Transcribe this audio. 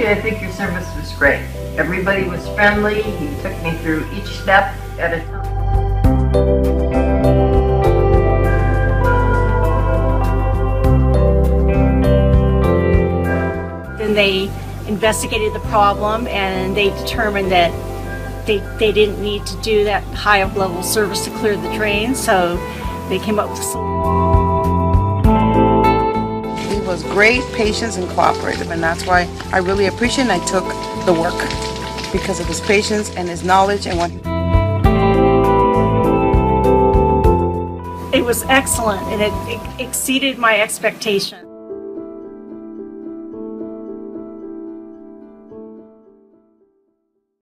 Actually, I think your service was great. Everybody was friendly. He took me through each step at a time. Then they investigated the problem and they determined that they didn't need to do that high up level service to clear the drains, so they came up with a solution. He was great, patient, and cooperative, and that's why I really appreciate and I took the work because of his patience and his knowledge and what he... It was excellent and it exceeded my expectations.